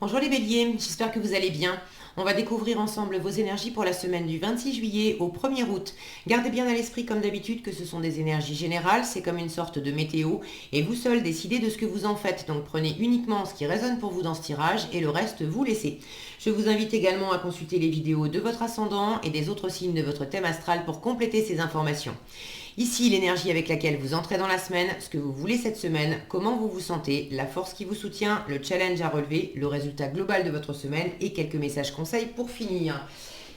Bonjour les béliers, j'espère que vous allez bien. On va découvrir ensemble vos énergies pour la semaine du 26 juillet au 1er août. Gardez bien à l'esprit comme d'habitude que ce sont des énergies générales, c'est comme une sorte de météo et vous seul décidez de ce que vous en faites. Donc prenez uniquement ce qui résonne pour vous dans ce tirage et le reste vous laissez. Je vous invite également à consulter les vidéos de votre ascendant et des autres signes de votre thème astral pour compléter ces informations. Ici, l'énergie avec laquelle vous entrez dans la semaine, ce que vous voulez cette semaine, comment vous vous sentez, la force qui vous soutient, le challenge à relever, le résultat global de votre semaine et quelques messages conseils pour finir.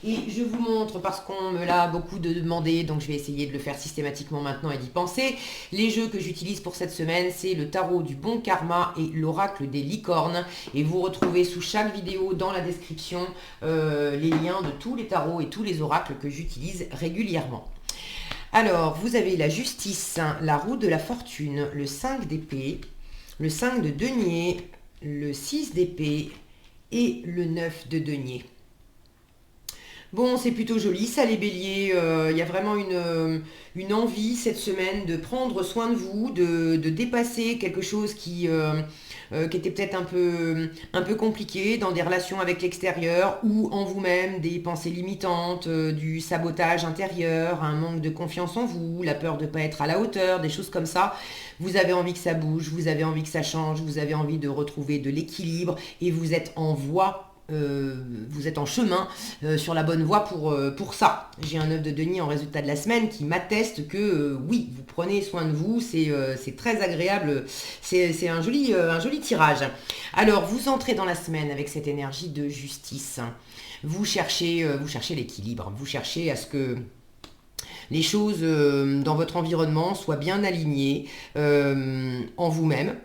Et je vous montre, parce qu'on me l'a beaucoup demandé, donc je vais essayer de le faire systématiquement maintenant et d'y penser. Les jeux que j'utilise pour cette semaine, c'est le tarot du bon karma et l'oracle des licornes. Et vous retrouvez sous chaque vidéo dans la description les liens de tous les tarots et tous les oracles que j'utilise régulièrement. Alors, vous avez la justice, la roue de la fortune, le 5 d'épée, le 5 de denier, le 6 d'épée et le 9 de denier. Bon, c'est plutôt joli ça les béliers, il y a vraiment une envie cette semaine de prendre soin de vous, de dépasser quelque chose qui était peut-être un peu compliqué dans des relations avec l'extérieur ou en vous-même, des pensées limitantes, du sabotage intérieur, un manque de confiance en vous, la peur de ne pas être à la hauteur, des choses comme ça. Vous avez envie que ça bouge, vous avez envie que ça change, vous avez envie de retrouver de l'équilibre et vous êtes en voie. Vous êtes en chemin sur la bonne voie pour ça. J'ai un œuf de denier en résultat de la semaine qui m'atteste que oui, vous prenez soin de vous, c'est très agréable, c'est un joli tirage. Alors, vous entrez dans la semaine avec cette énergie de justice. Vous cherchez l'équilibre, vous cherchez à ce que les choses dans votre environnement soient bien alignées en vous-même.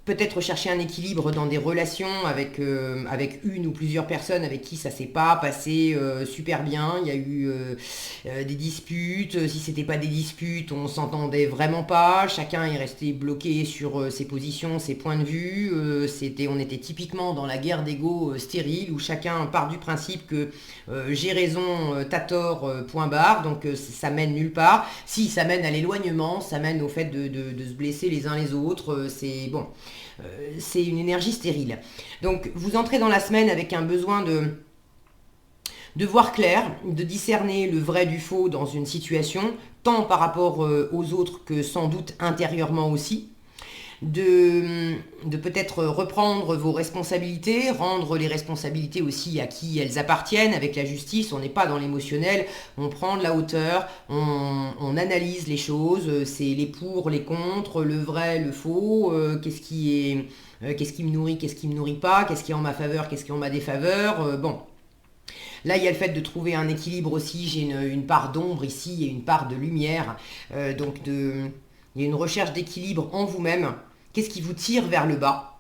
Peut-être chercher un équilibre dans des relations avec une ou plusieurs personnes avec qui ça s'est pas passé super bien. Il y a eu des disputes. Si c'était pas des disputes, on s'entendait vraiment pas. Chacun est resté bloqué sur ses positions, ses points de vue. On était typiquement dans la guerre d'ego stérile où chacun part du principe que j'ai raison, t'as tort, point barre. Donc ça mène nulle part. Si ça mène à l'éloignement, ça mène au fait de se blesser les uns les autres. C'est bon. C'est une énergie stérile. Donc vous entrez dans la semaine avec un besoin de voir clair, de discerner le vrai du faux dans une situation, tant par rapport aux autres que sans doute intérieurement aussi. De peut-être reprendre vos responsabilités, rendre les responsabilités aussi à qui elles appartiennent. Avec la justice, on n'est pas dans l'émotionnel, on prend de la hauteur, on analyse les choses, c'est les pour, les contre, le vrai, le faux, qu'est-ce qui me nourrit, qu'est-ce qui me nourrit pas, qu'est-ce qui est en ma faveur, qu'est-ce qui est en ma défaveur, bon. Là, il y a le fait de trouver un équilibre aussi, j'ai une part d'ombre ici et une part de lumière, il y a une recherche d'équilibre en vous-même. Qu'est-ce qui vous tire vers le bas?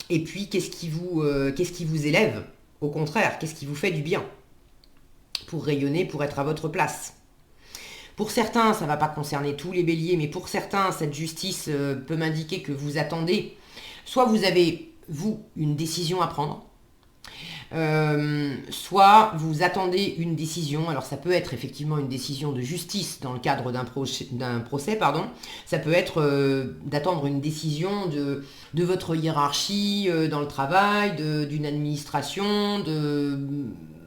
Et puis, qu'est-ce qui vous élève? Au contraire, qu'est-ce qui vous fait du bien? Pour rayonner, pour être à votre place. Pour certains, ça ne va pas concerner tous les béliers, mais pour certains, cette justice peut m'indiquer que vous attendez. Soit vous avez, vous, une décision à prendre, soit vous attendez une décision. Alors ça peut être effectivement une décision de justice dans le cadre d'un procès, pardon. Ça peut être d'attendre une décision de votre hiérarchie dans le travail, d'une administration,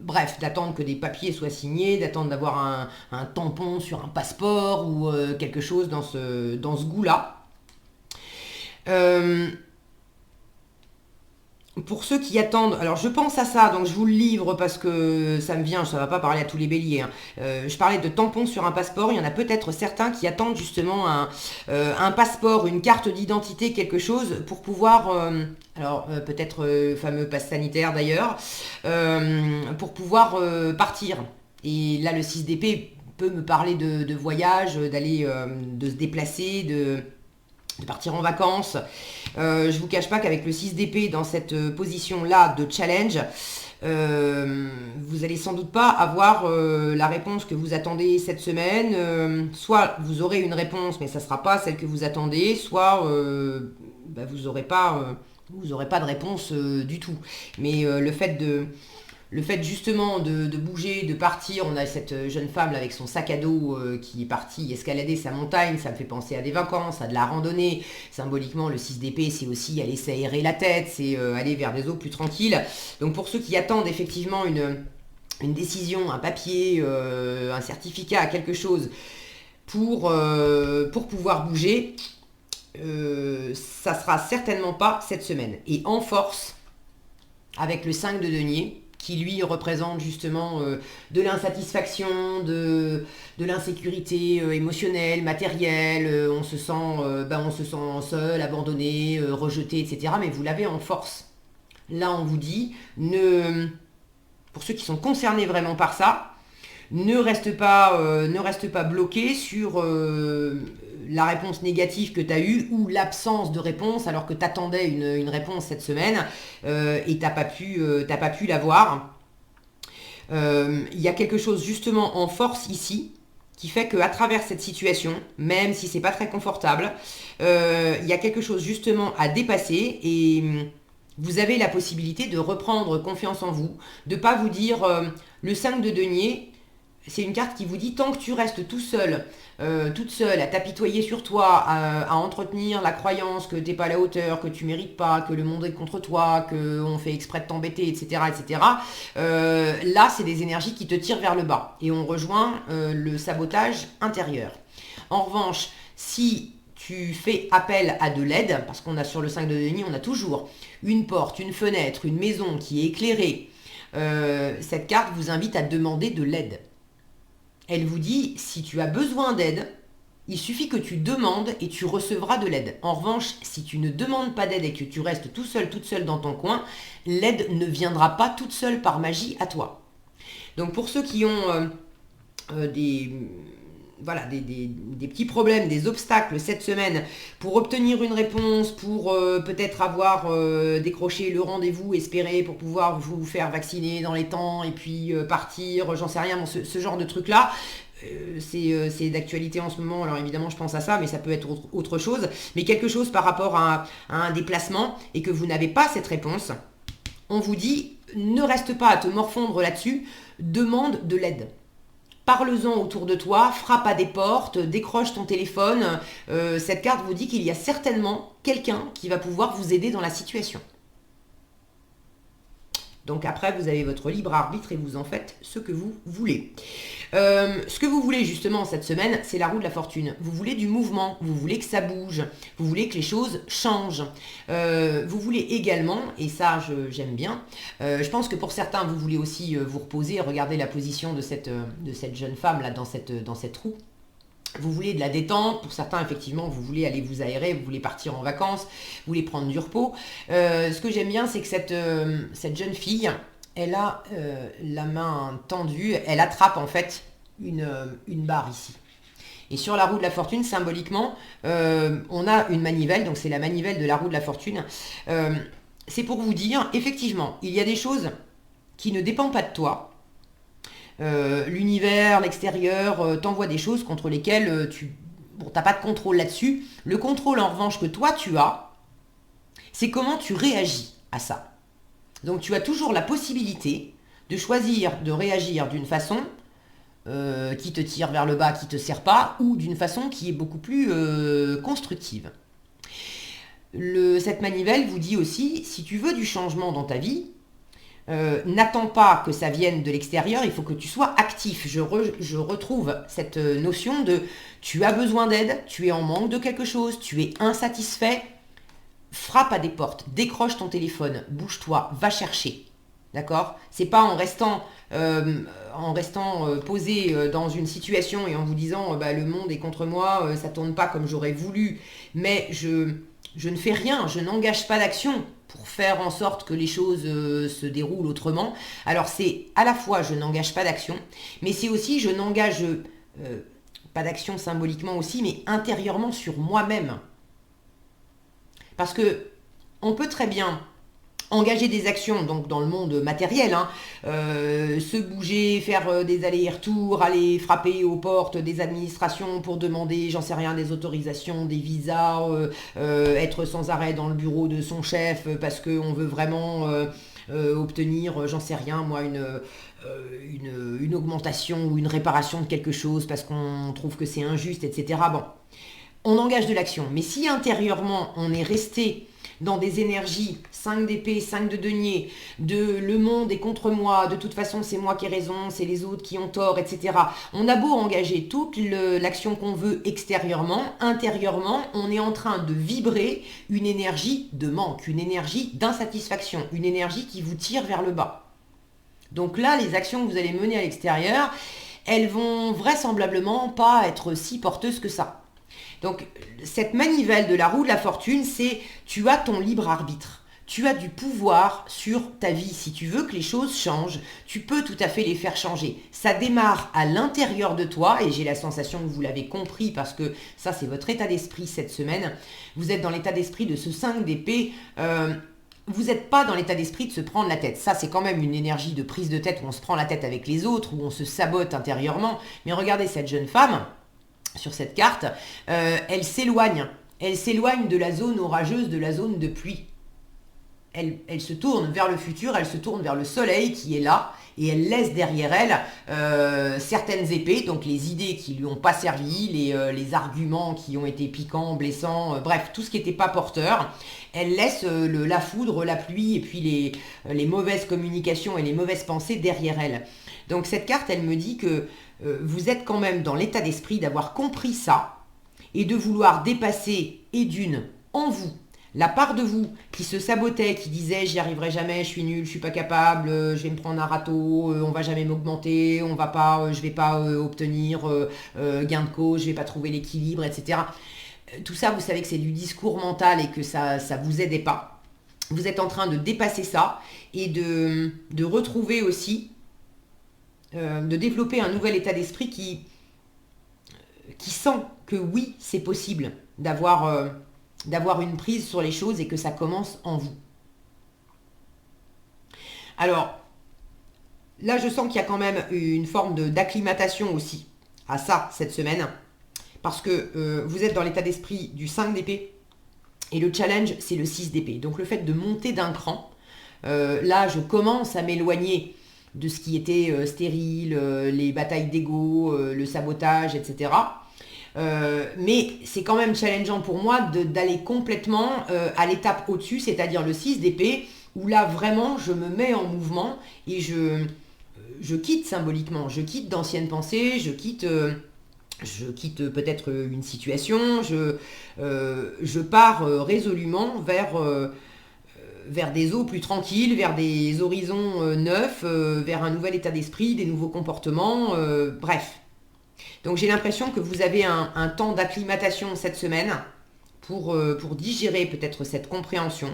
bref, d'attendre que des papiers soient signés, d'attendre d'avoir un tampon sur un passeport ou quelque chose dans ce goût-là. Pour ceux qui attendent, alors je pense à ça, donc je vous le livre parce que ça me vient, ça ne va pas parler à tous les béliers. Hein. Je parlais de tampons sur un passeport, il y en a peut-être certains qui attendent justement un passeport, une carte d'identité, quelque chose pour pouvoir, peut-être le fameux pass sanitaire d'ailleurs, pour pouvoir partir. Et là le 6 d'épée peut me parler de voyage, d'aller, de se déplacer, de partir en vacances. Je vous cache pas qu'avec le 6 d'épée dans cette position-là de challenge, vous allez sans doute pas avoir la réponse que vous attendez cette semaine. Soit vous aurez une réponse, mais ça sera pas celle que vous attendez, soit vous aurez pas de réponse du tout. Mais le fait justement de bouger, de partir, on a cette jeune femme là, avec son sac à dos qui est partie escalader sa montagne, ça me fait penser à des vacances, à de la randonnée. Symboliquement, le 6 d'épée, c'est aussi aller s'aérer la tête, c'est aller vers des eaux plus tranquilles. Donc pour ceux qui attendent effectivement une décision, un papier, un certificat, quelque chose pour pouvoir bouger, ça sera certainement pas cette semaine. Et en force, avec le 5 de denier, qui lui représente justement de l'insatisfaction, de l'insécurité émotionnelle, matérielle, on se sent seul, abandonné, rejeté, etc. Mais vous l'avez en force. Là, on vous dit, pour ceux qui sont concernés vraiment par ça, ne reste pas bloqué sur la réponse négative que tu as eue ou l'absence de réponse alors que tu attendais une réponse cette semaine et t'as pas pu l'avoir. Il y a quelque chose justement en force ici qui fait qu'à travers cette situation, même si c'est pas très confortable, il y a quelque chose justement à dépasser et vous avez la possibilité de reprendre confiance en vous, de pas vous dire le 5 de denier. C'est une carte qui vous dit tant que tu restes tout seul, toute seule à t'apitoyer sur toi, à entretenir la croyance que t'es pas à la hauteur, que tu mérites pas, que le monde est contre toi, qu'on fait exprès de t'embêter, etc. etc. Là, c'est des énergies qui te tirent vers le bas. Et on rejoint le sabotage intérieur. En revanche, si tu fais appel à de l'aide, parce qu'on a sur le 5 de denier, on a toujours une porte, une fenêtre, une maison qui est éclairée, cette carte vous invite à demander de l'aide. Elle vous dit, si tu as besoin d'aide, il suffit que tu demandes et tu recevras de l'aide. En revanche, si tu ne demandes pas d'aide et que tu restes tout seul, toute seule dans ton coin, l'aide ne viendra pas toute seule par magie à toi. Donc pour ceux qui ont des petits problèmes, des obstacles cette semaine pour obtenir une réponse, pour peut-être avoir décroché le rendez-vous espéré pour pouvoir vous faire vacciner dans les temps et puis partir, j'en sais rien, bon, ce genre de truc-là. C'est d'actualité en ce moment, alors évidemment je pense à ça, mais ça peut être autre chose, mais quelque chose par rapport à un déplacement et que vous n'avez pas cette réponse, on vous dit, ne reste pas à te morfondre là-dessus, demande de l'aide. Parle-en autour de toi, frappe à des portes, décroche ton téléphone. Cette carte vous dit qu'il y a certainement quelqu'un qui va pouvoir vous aider dans la situation. Donc après, vous avez votre libre arbitre et vous en faites ce que vous voulez. Ce que vous voulez justement cette semaine, c'est la roue de la fortune. Vous voulez du mouvement, vous voulez que ça bouge, vous voulez que les choses changent. Vous voulez également, et ça j'aime bien, je pense que pour certains, vous voulez aussi vous reposer, regarder la position de cette jeune femme là dans cette roue. Vous voulez de la détente, pour certains effectivement vous voulez aller vous aérer, vous voulez partir en vacances, vous voulez prendre du repos. Ce que j'aime bien c'est que cette jeune fille, elle a la main tendue, elle attrape en fait une barre ici. Et sur la roue de la fortune, symboliquement, on a une manivelle, donc c'est la manivelle de la roue de la fortune. C'est pour vous dire, effectivement, il y a des choses qui ne dépendent pas de toi. L'univers, l'extérieur t'envoie des choses contre lesquelles t'as pas de contrôle là-dessus. Le contrôle en revanche que toi tu as, c'est comment tu réagis à ça. Donc tu as toujours la possibilité de choisir de réagir d'une façon qui te tire vers le bas, qui te sert pas, ou d'une façon qui est beaucoup plus constructive. Cette manivelle vous dit aussi, si tu veux du changement dans ta vie, n'attends pas que ça vienne de l'extérieur, il faut que tu sois actif. Je retrouve cette notion de tu as besoin d'aide, tu es en manque de quelque chose, tu es insatisfait, frappe à des portes, décroche ton téléphone, bouge-toi, va chercher. D'accord ? C'est pas en restant posé dans une situation et en vous disant le monde est contre moi, ça tourne pas comme j'aurais voulu, mais je ne fais rien, je n'engage pas d'action pour faire en sorte que les choses se déroulent autrement. Alors c'est à la fois je n'engage pas d'action, mais c'est aussi je n'engage pas d'action symboliquement aussi, mais intérieurement sur moi-même. Parce que on peut très bien engager des actions donc dans le monde matériel, se bouger, faire des allers-retours, aller frapper aux portes des administrations pour demander, j'en sais rien, des autorisations, des visas, être sans arrêt dans le bureau de son chef parce qu'on veut vraiment obtenir, j'en sais rien, moi, une augmentation ou une réparation de quelque chose parce qu'on trouve que c'est injuste, etc. Bon, on engage de l'action. Mais si intérieurement, on est resté dans des énergies 5 d'épée, 5 de denier, de le monde est contre moi, de toute façon c'est moi qui ai raison, c'est les autres qui ont tort, etc. On a beau engager toute l'action qu'on veut extérieurement, intérieurement, on est en train de vibrer une énergie de manque, une énergie d'insatisfaction, une énergie qui vous tire vers le bas. Donc là, les actions que vous allez mener à l'extérieur, elles vont vraisemblablement pas être si porteuses que ça. Donc, cette manivelle de la roue de la fortune, c'est tu as ton libre arbitre. Tu as du pouvoir sur ta vie. Si tu veux que les choses changent, tu peux tout à fait les faire changer. Ça démarre à l'intérieur de toi et j'ai la sensation que vous l'avez compris parce que ça, c'est votre état d'esprit cette semaine. Vous êtes dans l'état d'esprit de ce 5 d'épée. Vous n'êtes pas dans l'état d'esprit de se prendre la tête. Ça, c'est quand même une énergie de prise de tête où on se prend la tête avec les autres, où on se sabote intérieurement. Mais regardez cette jeune femme sur cette carte, elle s'éloigne de la zone orageuse, de la zone de pluie. Elle se tourne vers le futur, elle se tourne vers le soleil qui est là, et elle laisse derrière elle certaines épées, donc les idées qui lui ont pas servi, les arguments qui ont été piquants, blessants, bref, tout ce qui n'était pas porteur. Elle laisse la foudre, la pluie, et puis les mauvaises communications et les mauvaises pensées derrière elle. Donc cette carte, elle me dit que vous êtes quand même dans l'état d'esprit d'avoir compris ça et de vouloir dépasser et d'une en vous la part de vous qui se sabotait, qui disait j'y arriverai jamais, je suis nul, je suis pas capable, je vais me prendre un râteau, on va jamais m'augmenter, je vais pas obtenir gain de cause, je vais pas trouver l'équilibre, etc. Tout ça, vous savez que c'est du discours mental et que ça vous aidait pas. Vous êtes en train de dépasser ça et de retrouver aussi de développer un nouvel état d'esprit qui sent que oui, c'est possible d'avoir une prise sur les choses et que ça commence en vous. Alors, là, je sens qu'il y a quand même une forme d'acclimatation aussi à ça cette semaine, parce que vous êtes dans l'état d'esprit du 5 d'épée, et le challenge, c'est le 6 d'épée. Donc le fait de monter d'un cran, là, je commence à m'éloigner de ce qui était stérile, les batailles d'ego, le sabotage, etc. Mais c'est quand même challengeant pour moi d'aller complètement à l'étape au-dessus, c'est-à-dire le 6 d'épée, où là vraiment je me mets en mouvement et je quitte symboliquement, je quitte d'anciennes pensées, je quitte peut-être une situation, je pars résolument vers des eaux plus tranquilles, vers des horizons neufs, vers un nouvel état d'esprit, des nouveaux comportements, bref. Donc j'ai l'impression que vous avez un temps d'acclimatation cette semaine pour digérer peut-être cette compréhension,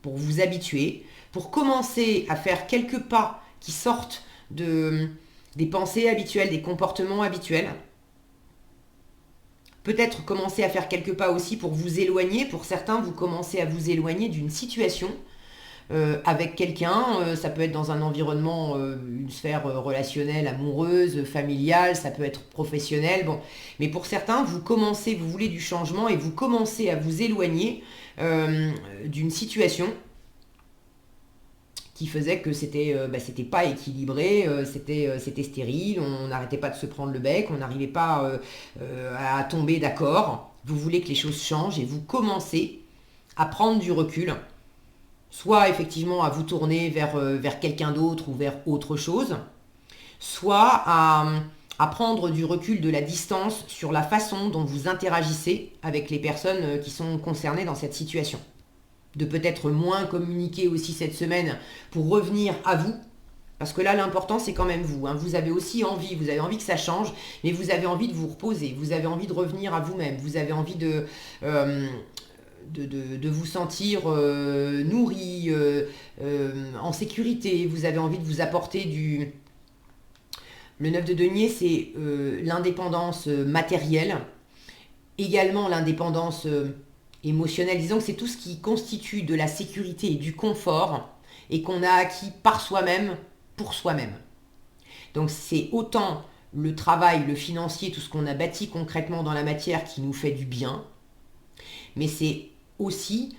pour vous habituer, pour commencer à faire quelques pas qui sortent des pensées habituelles, des comportements habituels. Peut-être commencer à faire quelques pas aussi pour vous éloigner. Pour certains, vous commencez à vous éloigner d'une situation avec quelqu'un. Ça peut être dans un environnement, une sphère relationnelle, amoureuse, familiale. Ça peut être professionnel. Bon. Mais pour certains, vous voulez du changement et vous commencez à vous éloigner d'une situation qui faisait que c'était pas équilibré, c'était stérile, on n'arrêtait pas de se prendre le bec, on n'arrivait pas à tomber d'accord. Vous voulez que les choses changent et vous commencez à prendre du recul, soit effectivement à vous tourner vers quelqu'un d'autre ou vers autre chose, soit à prendre du recul, de la distance sur la façon dont vous interagissez avec les personnes qui sont concernées dans cette situation. De peut-être moins communiquer aussi cette semaine pour revenir à vous. Parce que là, l'important, c'est quand même vous. Hein. Vous avez aussi envie, vous avez envie que ça change, mais vous avez envie de vous reposer, vous avez envie de revenir à vous-même, vous avez envie de vous sentir nourri, en sécurité, vous avez envie de vous apporter du... Le 9 de denier, c'est l'indépendance matérielle, également l'indépendance... émotionnel, disons que c'est tout ce qui constitue de la sécurité et du confort et qu'on a acquis par soi-même, pour soi-même. Donc c'est autant le travail, le financier, tout ce qu'on a bâti concrètement dans la matière qui nous fait du bien, mais c'est aussi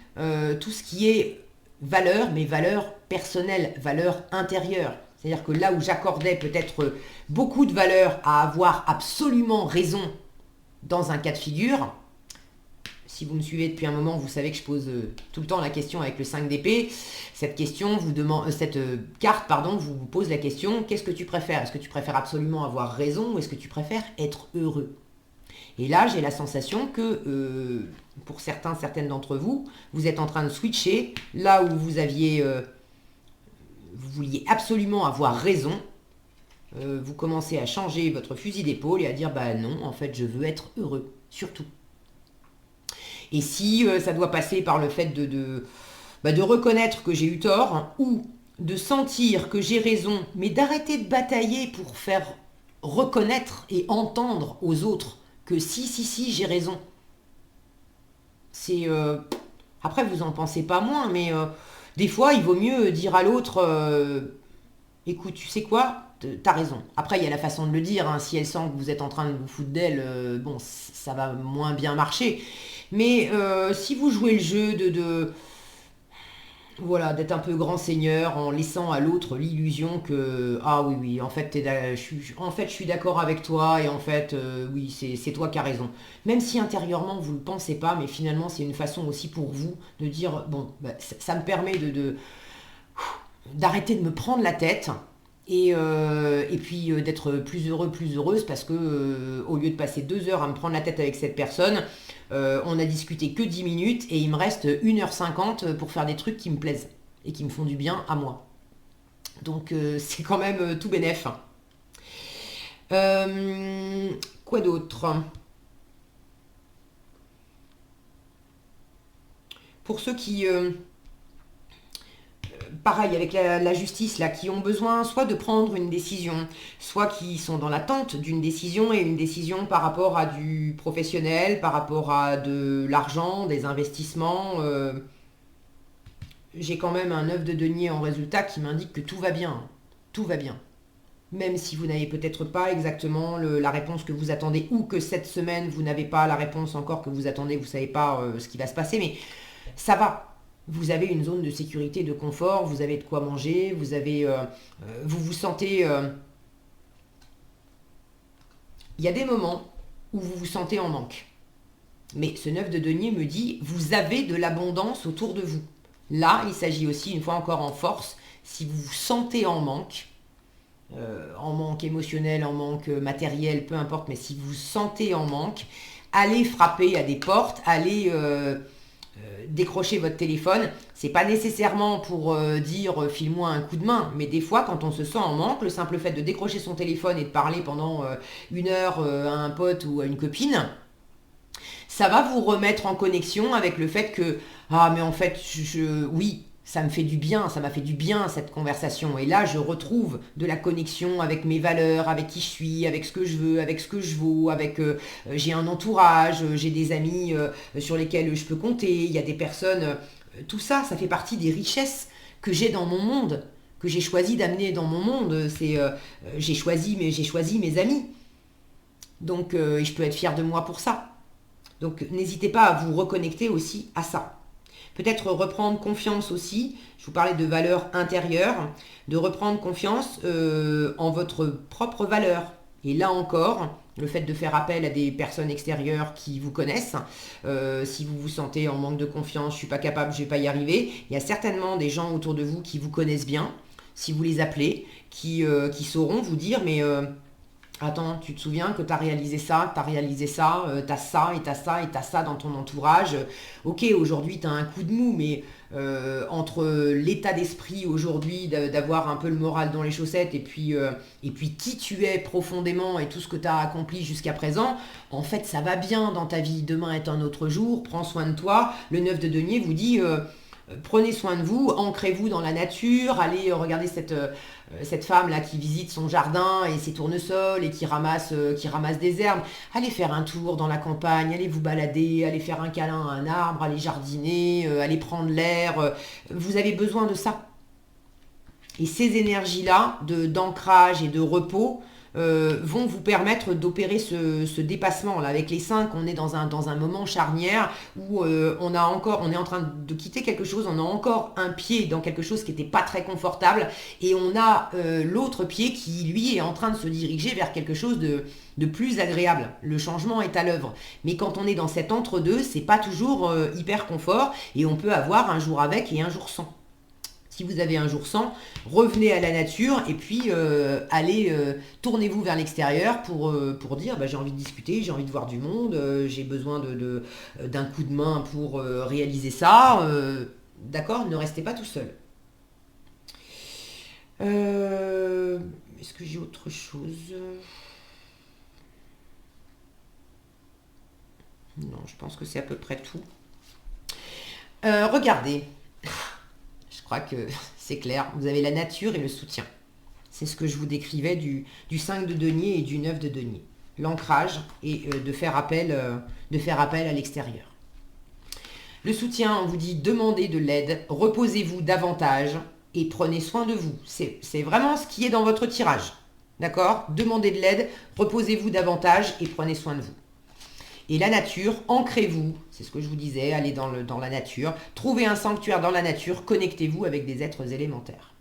tout ce qui est valeurs, mais valeurs personnelles, valeurs intérieures. C'est-à-dire que là où j'accordais peut-être beaucoup de valeur à avoir absolument raison dans un cas de figure, si vous me suivez depuis un moment, vous savez que je pose tout le temps la question avec le 5 d'épée. Cette carte, vous pose la question, qu'est-ce que tu préfères? Est-ce que tu préfères absolument avoir raison ou est-ce que tu préfères être heureux? Et là, j'ai la sensation que, pour certaines d'entre vous, vous êtes en train de switcher. Là où vous vouliez absolument avoir raison, vous commencez à changer votre fusil d'épaule et à dire, bah non, en fait, je veux être heureux, surtout. Et si ça doit passer par le fait de reconnaître que j'ai eu tort, hein, ou de sentir que j'ai raison, mais d'arrêter de batailler pour faire reconnaître et entendre aux autres que si, j'ai raison. C'est... Après, vous en pensez pas moins, mais des fois, il vaut mieux dire à l'autre, écoute, tu sais quoi, t'as raison. Après, il y a la façon de le dire, hein. Si elle sent que vous êtes en train de vous foutre d'elle, bon, ça va moins bien marcher. Mais si vous jouez le jeu voilà, d'être un peu grand seigneur en laissant à l'autre l'illusion que ah oui, en fait, je suis d'accord avec toi et en fait, oui, c'est toi qui as raison. Même si intérieurement, vous ne le pensez pas, mais finalement, c'est une façon aussi pour vous de dire, bon, bah, ça me permet d'arrêter de me prendre la tête et puis d'être plus heureux, plus heureuse parce que au lieu de passer 2 heures à me prendre la tête avec cette personne, on a discuté que 10 minutes et il me reste 1h50 pour faire des trucs qui me plaisent et qui me font du bien à moi. Donc c'est quand même tout bénef. Quoi d'autre? Pour ceux qui... pareil avec la justice là, qui ont besoin soit de prendre une décision, soit qui sont dans l'attente d'une décision et une décision par rapport à du professionnel, par rapport à de l'argent, des investissements. J'ai quand même un 9 de denier en résultat qui m'indique que tout va bien. Tout va bien. Même si vous n'avez peut-être pas exactement la réponse que vous attendez ou que cette semaine vous n'avez pas la réponse encore que vous attendez, vous ne savez pas ce qui va se passer, mais ça va. Vous avez une zone de sécurité, de confort, vous avez de quoi manger, vous vous sentez... Il y a des moments où vous vous sentez en manque. Mais ce 9 de denier me dit, vous avez de l'abondance autour de vous. Là, il s'agit aussi, une fois encore en force, si vous vous sentez en manque émotionnel, en manque matériel, peu importe, mais si vous vous sentez en manque, allez frapper à des portes, allez... décrocher votre téléphone, c'est pas nécessairement pour dire file-moi un coup de main, mais des fois quand on se sent en manque, le simple fait de décrocher son téléphone et de parler pendant 1 heure à un pote ou à une copine, ça va vous remettre en connexion avec le fait que ah mais en fait oui, ça me fait du bien, ça m'a fait du bien cette conversation et là je retrouve de la connexion avec mes valeurs, avec qui je suis, avec ce que je veux, avec ce que je vaux, avec j'ai un entourage, j'ai des amis sur lesquels je peux compter, il y a des personnes, tout ça, ça fait partie des richesses que j'ai dans mon monde, que j'ai choisi d'amener dans mon monde, c'est j'ai choisi mes amis. Donc et je peux être fière de moi pour ça. Donc n'hésitez pas à vous reconnecter aussi à ça. Peut-être reprendre confiance aussi, je vous parlais de valeurs intérieures, de reprendre confiance en votre propre valeur. Et là encore, le fait de faire appel à des personnes extérieures qui vous connaissent, si vous vous sentez en manque de confiance, je ne suis pas capable, je ne vais pas y arriver, il y a certainement des gens autour de vous qui vous connaissent bien, si vous les appelez, qui sauront vous dire, mais... attends, tu te souviens que tu as réalisé ça, tu as ça et tu as ça et tu as ça dans ton entourage. Ok, aujourd'hui tu as un coup de mou, mais entre l'état d'esprit aujourd'hui d'avoir un peu le moral dans les chaussettes et puis qui tu es profondément et tout ce que tu as accompli jusqu'à présent, en fait ça va bien dans ta vie. Demain est un autre jour, prends soin de toi. Le 9 de denier vous dit... prenez soin de vous, ancrez-vous dans la nature, allez regarder cette femme là qui visite son jardin et ses tournesols et qui ramasse des herbes. Allez faire un tour dans la campagne, allez vous balader, allez faire un câlin à un arbre, allez jardiner, allez prendre l'air. Vous avez besoin de ça. Et ces énergies-là, d'ancrage et de repos, vont vous permettre d'opérer ce dépassement. Là, avec les 5, on est dans un moment charnière où on est en train de quitter quelque chose, on a encore un pied dans quelque chose qui n'était pas très confortable, et on a l'autre pied qui, lui, est en train de se diriger vers quelque chose de plus agréable. Le changement est à l'œuvre. Mais quand on est dans cet entre-deux, c'est pas toujours hyper confort, et on peut avoir un jour avec et un jour sans. Si vous avez un jour sans, revenez à la nature et puis tournez-vous vers l'extérieur pour dire j'ai envie de discuter, j'ai envie de voir du monde, j'ai besoin d'un coup de main pour réaliser ça. D'accord? Ne restez pas tout seul. Est-ce que j'ai autre chose? Non, je pense que c'est à peu près tout. Regardez. Je crois que c'est clair, vous avez la nature et le soutien. C'est ce que je vous décrivais du 5 de denier et du 9 de denier. L'ancrage et de faire appel à l'extérieur. Le soutien, on vous dit demandez de l'aide, reposez-vous davantage et prenez soin de vous. C'est vraiment ce qui est dans votre tirage. D'accord? Demandez de l'aide, reposez-vous davantage et prenez soin de vous. Et la nature, ancrez-vous, c'est ce que je vous disais, allez dans la nature, trouvez un sanctuaire dans la nature, connectez-vous avec des êtres élémentaires.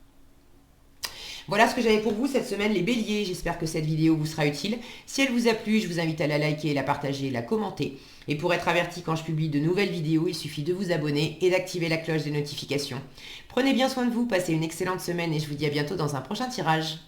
Voilà ce que j'avais pour vous cette semaine, les béliers. J'espère que cette vidéo vous sera utile. Si elle vous a plu, je vous invite à la liker, la partager, la commenter. Et pour être averti quand je publie de nouvelles vidéos, il suffit de vous abonner et d'activer la cloche des notifications. Prenez bien soin de vous, passez une excellente semaine et je vous dis à bientôt dans un prochain tirage.